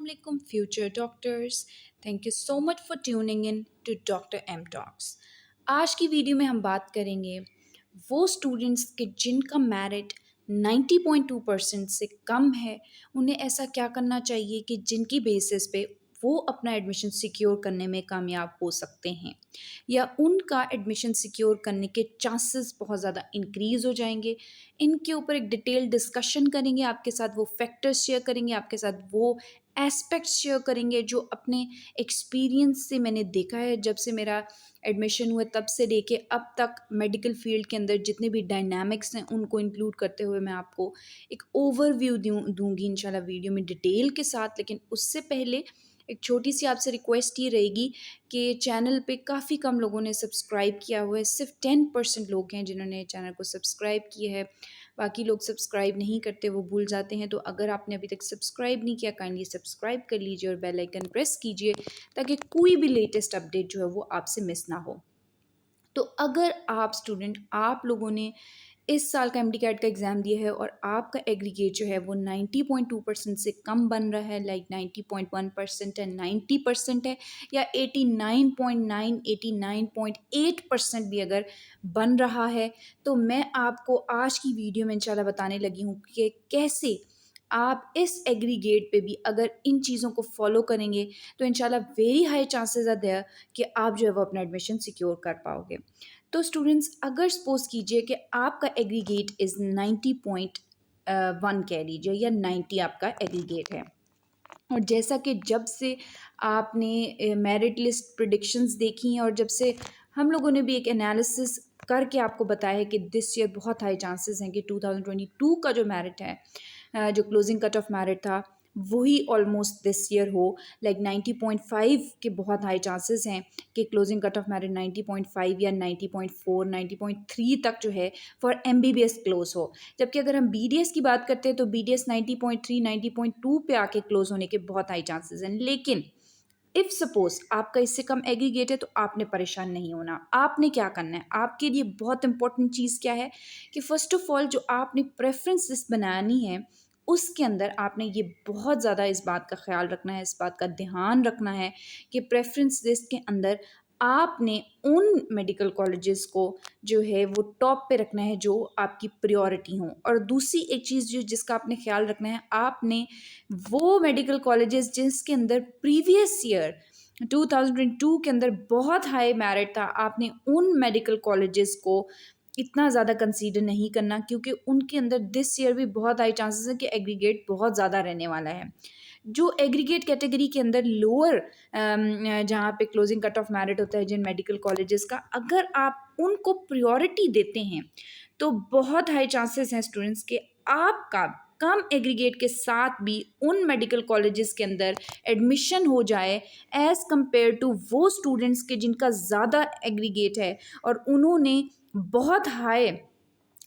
Assalamualaikum future doctors. Thank you so much for tuning in to Dr. M Talks. आज की video में हम बात करेंगे वो स्टूडेंट्स के जिनका मेरिट 90.2% से कम है, उन्हें ऐसा क्या करना चाहिए कि जिनकी बेसिस पे वो अपना एडमिशन सिक्योर करने में कामयाब हो सकते हैं या उनका एडमिशन सिक्योर करने के चांसेस बहुत ज़्यादा इंक्रीज़ हो जाएंगे। इनके ऊपर एक डिटेल डिस्कशन करेंगे, आपके साथ वो फैक्टर्स शेयर करेंगे, आपके साथ वो एस्पेक्ट्स शेयर करेंगे जो अपने एक्सपीरियंस से मैंने देखा है। जब से मेरा एडमिशन हुआ तब से लेके अब तक मेडिकल फील्ड के अंदर जितने भी डायनामिक्स हैं उनको इंक्लूड करते हुए मैं आपको एक ओवरव्यू दूंगी इंशाल्लाह वीडियो में डिटेल के साथ। लेकिन उससे पहले एक छोटी सी आपसे रिक्वेस्ट ये रहेगी कि चैनल पे काफ़ी कम लोगों ने सब्सक्राइब किया हुआ है, सिर्फ 10% लोग हैं जिन्होंने चैनल को सब्सक्राइब किया है, बाकी लोग सब्सक्राइब नहीं करते, वो भूल जाते हैं। तो अगर आपने अभी तक सब्सक्राइब नहीं किया काइंडली सब्सक्राइब कर लीजिए और बेल आइकन प्रेस कीजिए ताकि कोई भी लेटेस्ट अपडेट जो है वो आपसे मिस ना हो। तो अगर आप स्टूडेंट, आप लोगों ने इस साल का एमडी कैट का एग्ज़ाम दिया है और आपका एग्रीगेट जो है वो 90.2% से कम बन रहा है, लाइक 90.1% है, 90% है, या 89.9 89.8% भी अगर बन रहा है, तो मैं आपको आज की वीडियो में इंशाल्लाह बताने लगी हूँ कि कैसे आप इस एग्रीगेट पे भी अगर इन चीज़ों को फॉलो करेंगे तो इंशाल्लाह very high chances are there कि आप जो है वो अपना एडमिशन सिक्योर कर पाओगे। तो स्टूडेंट्स, अगर सपोज कीजिए कि आपका एग्रीगेट इज़ 90.1 कह लीजिए या 90 आपका एग्रीगेट है, और जैसा कि जब से आपने मेरिट लिस्ट प्रिडिक्शंस देखी हैं और जब से हम लोगों ने भी एक एनालिसिस करके आपको बताया है कि दिस ईयर बहुत हाई चांसेस हैं कि 2022 का जो मेरिट है, जो क्लोजिंग कट ऑफ मेरिट था, वही ऑलमोस्ट दिस ईयर हो, लाइक 90.5 के बहुत हाई चांसेस हैं कि क्लोजिंग कट ऑफ मेरिट 90.5 या 90.4 90.3 तक जो है फॉर एमबीबीएस क्लोज हो। जबकि अगर हम बीडीएस की बात करते हैं तो बीडीएस 90.3 90.2 पे आके क्लोज होने के बहुत हाई चांसेस हैं। लेकिन इफ़ सपोज आपका इससे कम एग्रीगेट है तो आपने परेशान नहीं होना। आपने क्या करना है, आपके लिए बहुत इंपॉर्टेंट चीज़ क्या है कि फ़र्स्ट ऑफ ऑल जो आपने प्रेफरेंस लिस्ट बनानी है उसके अंदर आपने ये बहुत ज़्यादा इस बात का ख्याल रखना है, इस बात का ध्यान रखना है कि प्रेफरेंस लिस्ट के अंदर आपने उन मेडिकल कॉलेजेस को जो है वो टॉप पे रखना है जो आपकी प्रायोरिटी हो। और दूसरी एक चीज़ जो जिसका आपने ख्याल रखना है, आपने वो मेडिकल कॉलेजेस जिसके अंदर प्रीवियस ईयर 2022 के अंदर बहुत हाई मेरिट था, आपने उन मेडिकल कॉलेजेस को इतना ज़्यादा कंसीडर नहीं करना, क्योंकि उनके अंदर दिस ईयर भी बहुत हाई चांसेस है कि एग्रीगेट बहुत ज़्यादा रहने वाला है। जो एग्रीगेट कैटेगरी के अंदर लोअर जहाँ पे क्लोजिंग कट ऑफ मेरिट होता है जिन मेडिकल कॉलेजेस का, अगर आप उनको प्रायोरिटी देते हैं तो बहुत हाई चांसेस हैं स्टूडेंट्स के आपका कम एग्रीगेट के साथ भी उन मेडिकल कॉलेजेस के अंदर एडमिशन हो जाए एज़ कंपेयर टू वो स्टूडेंट्स के जिनका ज़्यादा एग्रीगेट है और उन्होंने बहुत हाई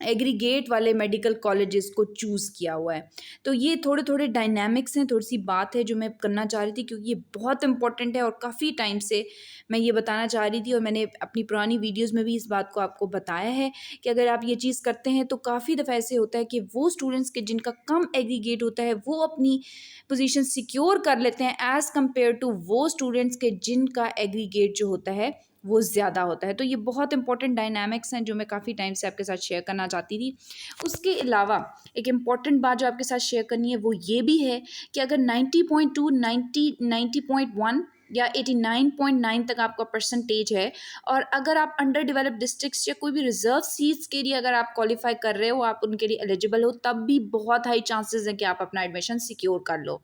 एग्रीगेट वाले मेडिकल कॉलेजेस को चूज़ किया हुआ है। तो ये थोड़े थोड़े डायनामिक्स हैं, थोड़ी सी बात है जो मैं करना चाह रही थी, क्योंकि ये बहुत इंपॉर्टेंट है और काफ़ी टाइम से मैं ये बताना चाह रही थी और मैंने अपनी पुरानी वीडियोस में भी इस बात को आपको बताया है कि अगर आप ये चीज़ करते हैं तो काफ़ी दफ़ा ऐसे होता है कि वो स्टूडेंट्स के जिनका कम एग्रीगेट होता है वो अपनी पोजीशन सिक्योर कर लेते हैं एज़ कम्पेयर टू वो स्टूडेंट्स के जिनका एग्रीगेट जो होता है वो ज़्यादा होता है। तो ये बहुत इंपॉर्टेंट डायनामिक्स हैं जो मैं काफ़ी टाइम से आपके साथ शेयर करना चाहती थी। उसके अलावा एक इम्पॉर्टेंट बात जो आपके साथ शेयर करनी है वो ये भी है कि अगर 90.2 90.1 या 89.9 तक आपका परसेंटेज है और अगर आप अंडर डेवलप्ड डिस्ट्रिक्ट्स या कोई भी रिजर्व सीट्स के लिए अगर आप क्वालिफाई कर रहे हो, आप उनके लिए एलिजिबल हो, तब भी बहुत हाई चांसेस हैं कि आप अपना एडमिशन सिक्योर कर लो।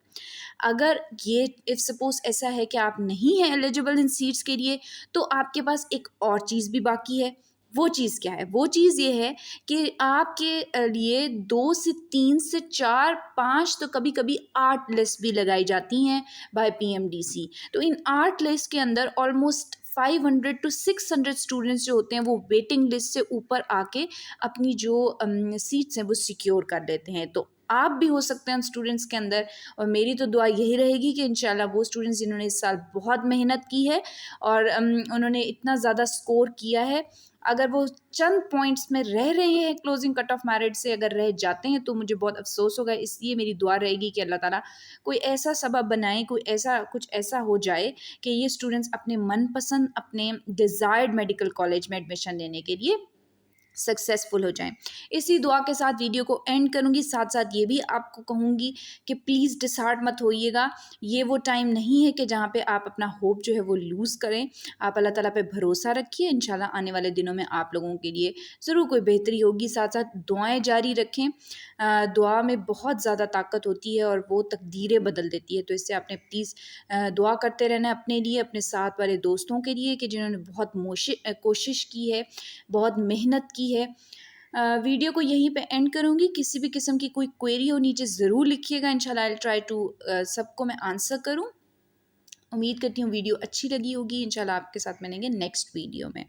अगर ये इफ़ सपोज ऐसा है कि आप नहीं हैं एलिजिबल इन सीट्स के लिए, तो आपके पास एक और चीज़ भी बाकी है। वो चीज़ क्या है? वो चीज़ ये है कि आपके लिए 2 से 3 से 4 5 तो कभी-कभी 8 लिस्ट भी लगाई जाती हैं बाय पीएमडीसी। तो इन 8 लिस्ट के अंदर ऑलमोस्ट 500 टू 600 स्टूडेंट्स जो होते हैं वो वेटिंग लिस्ट से ऊपर आके अपनी जो सीट्स हैं वो सिक्योर कर लेते हैं। तो आप भी हो सकते हैं उन स्टूडेंट्स के अंदर। और मेरी तो दुआ यही रहेगी कि इंशाल्लाह वो स्टूडेंट्स जिन्होंने इस साल बहुत मेहनत की है और उन्होंने इतना ज़्यादा स्कोर किया है, अगर वो चंद पॉइंट्स में रह रहे हैं क्लोजिंग कट ऑफ मेरिट से अगर रह जाते हैं तो मुझे बहुत अफसोस होगा। इसलिए मेरी दुआ रहेगी कि अल्लाह ताला कोई ऐसा सबब बनाए, कोई ऐसा कुछ ऐसा हो जाए कि ये स्टूडेंट्स अपने मनपसंद, अपने डिज़ायर्ड मेडिकल कॉलेज में एडमिशन लेने के लिए सक्सेसफुल हो जाएं। इसी दुआ के साथ वीडियो को एंड करूंगी। साथ साथ ये भी आपको कहूँगी कि प्लीज़ डिसहार्ट मत होइएगा। ये वो टाइम नहीं है कि जहाँ पे आप अपना होप जो है वो लूज़ करें। आप अल्लाह ताला पे भरोसा रखिए, इंशाल्लाह आने वाले दिनों में आप लोगों के लिए ज़रूर कोई बेहतरी होगी। साथ साथ दुआएं जारी रखें। दुआ में बहुत ज़्यादा ताकत होती है और वो तकदीरें बदल देती है। तो इससे आपने प्लीज़ दुआ करते रहना है अपने लिए, अपने साथ वाले दोस्तों के लिए कि जिन्होंने बहुत कोशिश की है, बहुत मेहनत की है। वीडियो को यहीं पे एंड करूँगी। किसी भी किस्म की कोई क्वेरी हो नीचे ज़रूर लिखिएगा, इंशाल्लाह आई विल ट्राई टू सबको मैं आंसर करूँ। उम्मीद करती हूँ वीडियो अच्छी लगी होगी। इंशाल्लाह आपके साथ मिलेंगे नेक्स्ट वीडियो में।